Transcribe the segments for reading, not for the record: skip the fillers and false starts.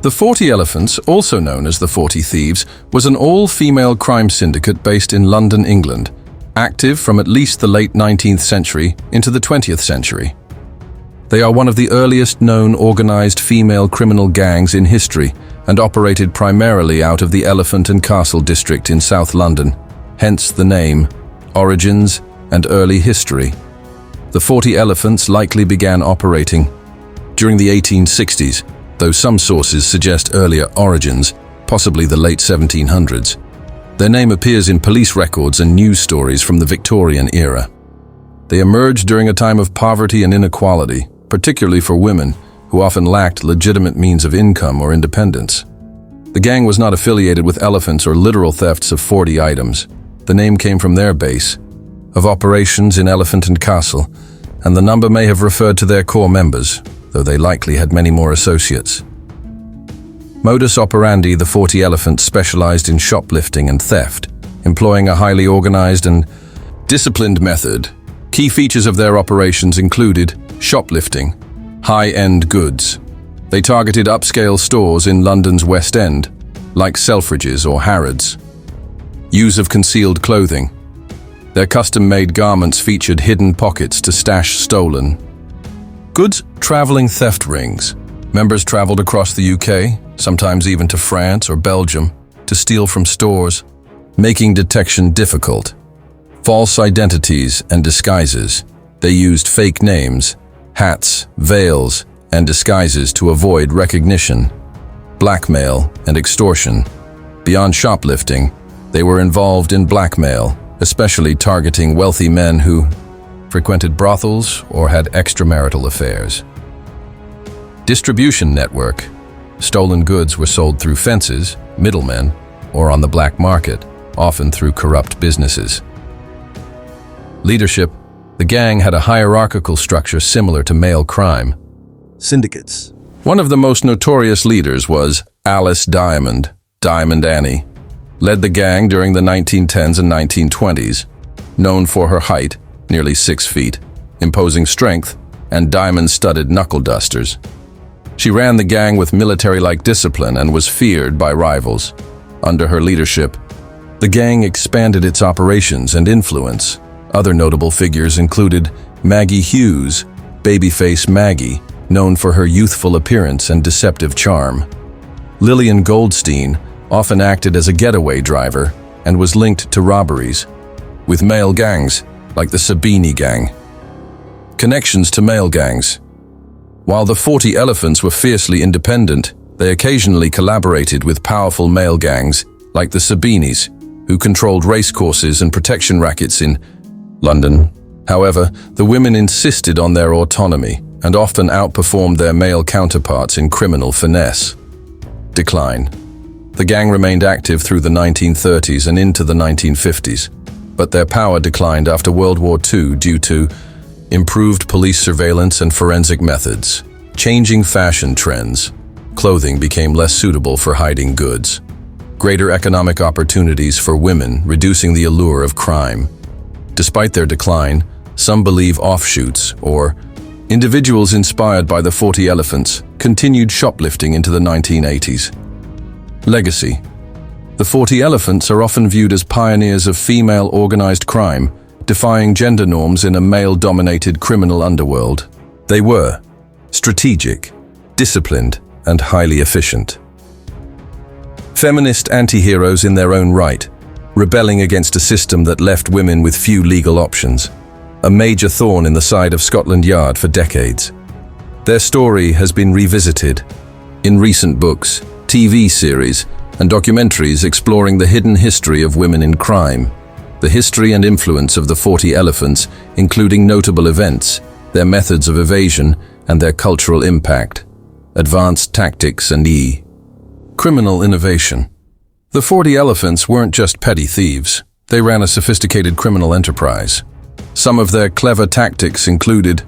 The 40 Elephants, also known as the 40 Thieves, was an all-female crime syndicate based in London, England, active from at least the late 19th century into the 20th century. They are one of the earliest known organized female criminal gangs in history and operated primarily out of the Elephant and Castle district in South London, hence the name, origins, and early history. The 40 Elephants likely began operating during the 1860s, though some sources suggest earlier origins, possibly the late 1700s. Their name appears in police records and news stories from the Victorian era. They emerged during a time of poverty and inequality, particularly for women, who often lacked legitimate means of income or independence. The gang was not affiliated with elephants or literal thefts of 40 items. The name came from their base of operations in Elephant and Castle, and the number may have referred to their core members, though they likely had many more associates. Modus operandi, the 40 Elephants specialized in shoplifting and theft, employing a highly organized and disciplined method. Key features of their operations included shoplifting, high-end goods. They targeted upscale stores in London's West End, like Selfridges or Harrods. Use of concealed clothing. Their custom-made garments featured hidden pockets to stash stolen goods. Traveling theft rings. Members traveled across the UK, sometimes even to France or Belgium, to steal from stores, making detection difficult. False identities and disguises. They used fake names, hats, veils, and disguises to avoid recognition. Blackmail and extortion. Beyond shoplifting, they were involved in blackmail, especially targeting wealthy men who frequented brothels or had extramarital affairs. Distribution network. Stolen goods were sold through fences, middlemen, or on the black market, often through corrupt businesses. Leadership. The gang had a hierarchical structure similar to male crime. Syndicates. One of the most notorious leaders was Alice Diamond, Diamond Annie, led the gang during the 1910s and 1920s, known for her height, nearly 6 feet, imposing strength, and diamond-studded knuckle dusters. She ran the gang with military-like discipline and was feared by rivals. Under her leadership, the gang expanded its operations and influence. Other notable figures included Maggie Hughes, Babyface Maggie, known for her youthful appearance and deceptive charm. Lillian Goldstein often acted as a getaway driver and was linked to robberies, with male gangs like the Sabini gang. Connections to male gangs. While the 40 Elephants were fiercely independent, they occasionally collaborated with powerful male gangs like the Sabinis, who controlled racecourses and protection rackets in London. However, the women insisted on their autonomy and often outperformed their male counterparts in criminal finesse. Decline. The gang remained active through the 1930s and into the 1950s, but their power declined after World War II due to improved police surveillance and forensic methods. Changing fashion trends. Clothing became less suitable for hiding goods. Greater economic opportunities for women, reducing the allure of crime. Despite their decline, some believe offshoots, or individuals inspired by the 40 Elephants, continued shoplifting into the 1980s. Legacy. The 40 Elephants are often viewed as pioneers of female organized crime, defying gender norms in a male-dominated criminal underworld. They were strategic, disciplined, and highly efficient. Feminist anti-heroes in their own right, rebelling against a system that left women with few legal options, a major thorn in the side of Scotland Yard for decades. Their story has been revisited in recent books, TV series, and documentaries exploring the hidden history of women in crime, the history and influence of the 40 Elephants, including notable events, their methods of evasion, and their cultural impact, advanced tactics and criminal innovation. The 40 Elephants weren't just petty thieves. They ran a sophisticated criminal enterprise. Some of their clever tactics included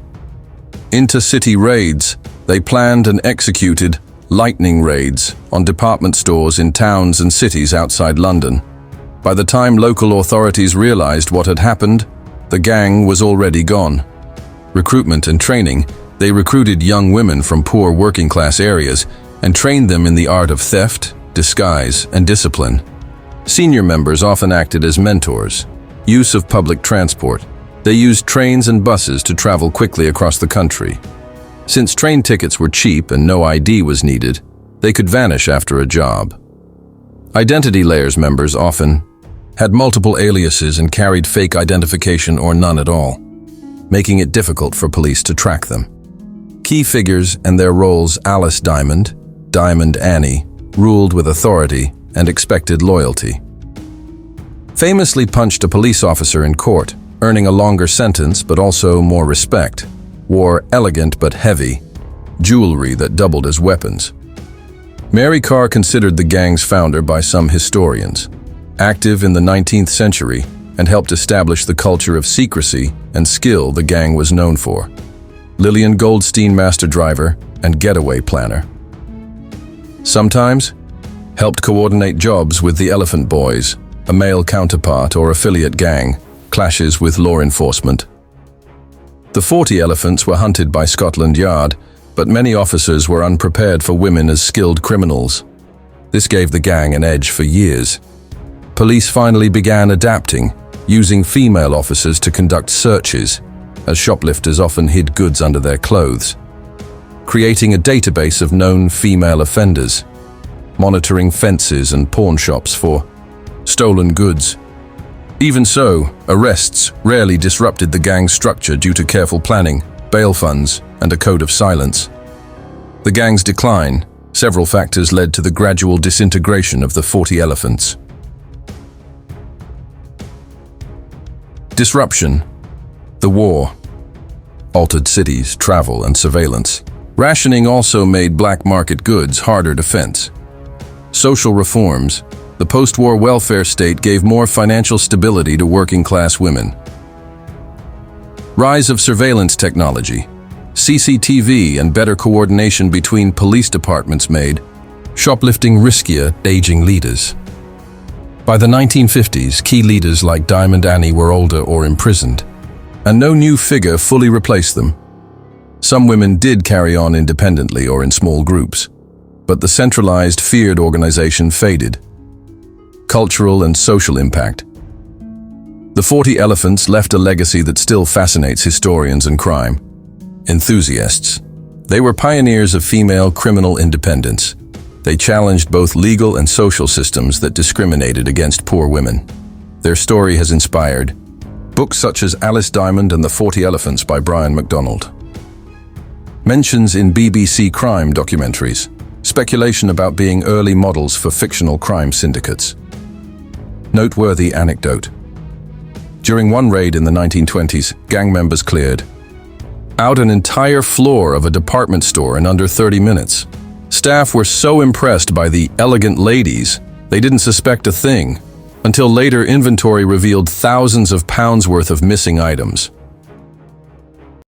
intercity raids. They planned and executed lightning raids on department stores in towns and cities outside London. By the time local authorities realized what had happened, the gang was already gone. Recruitment and training. They recruited young women from poor working-class areas, and trained them in the art of theft, disguise, and discipline. Senior members often acted as mentors. Use of public transport. They used trains and buses to travel quickly across the country. Since train tickets were cheap and no ID was needed, they could vanish after a job. Identity layers members often had multiple aliases and carried fake identification or none at all, making it difficult for police to track them. Key figures and their roles: Alice Diamond, Diamond Annie, ruled with authority and expected loyalty. Famously punched a police officer in court, earning a longer sentence but also more respect. Wore elegant but heavy jewelry that doubled as weapons. Mary Carr, considered the gang's founder by some historians, active in the 19th century and helped establish the culture of secrecy and skill the gang was known for. Lillian Goldstein, master driver and getaway planner. Sometimes helped coordinate jobs with the Elephant Boys, a male counterpart or affiliate gang, clashes with law enforcement. The 40 elephants were hunted by Scotland Yard, but many officers were unprepared for women as skilled criminals. This gave the gang an edge for years. Police finally began adapting, using female officers to conduct searches, as shoplifters often hid goods under their clothes, creating a database of known female offenders, monitoring fences and pawn shops for stolen goods. Even so, arrests rarely disrupted the gang's structure due to careful planning, bail funds, and a code of silence. The gang's decline, several factors led to the gradual disintegration of the 40 elephants. Disruption. The war altered cities, travel, and surveillance. Rationing also made black market goods harder to fence. Social reforms. The post-war welfare state gave more financial stability to working-class women. Rise of surveillance technology. CCTV and better coordination between police departments made shoplifting riskier, aging leaders. By the 1950s, key leaders like Diamond Annie were older or imprisoned, and no new figure fully replaced them. Some women did carry on independently or in small groups, but the centralized, feared organization faded. Cultural and social impact. The 40 elephants left a legacy that still fascinates historians and crime enthusiasts. They were pioneers of female criminal independence. They challenged both legal and social systems that discriminated against poor women. Their story has inspired books such as Alice Diamond and the 40 Elephants by Brian MacDonald. Mentions in BBC crime documentaries. Speculation about being early models for fictional crime syndicates. Noteworthy anecdote. During one raid in the 1920s, gang members cleared out an entire floor of a department store in under 30 minutes. Staff were so impressed by the elegant ladies, they didn't suspect a thing, until later inventory revealed thousands of pounds worth of missing items.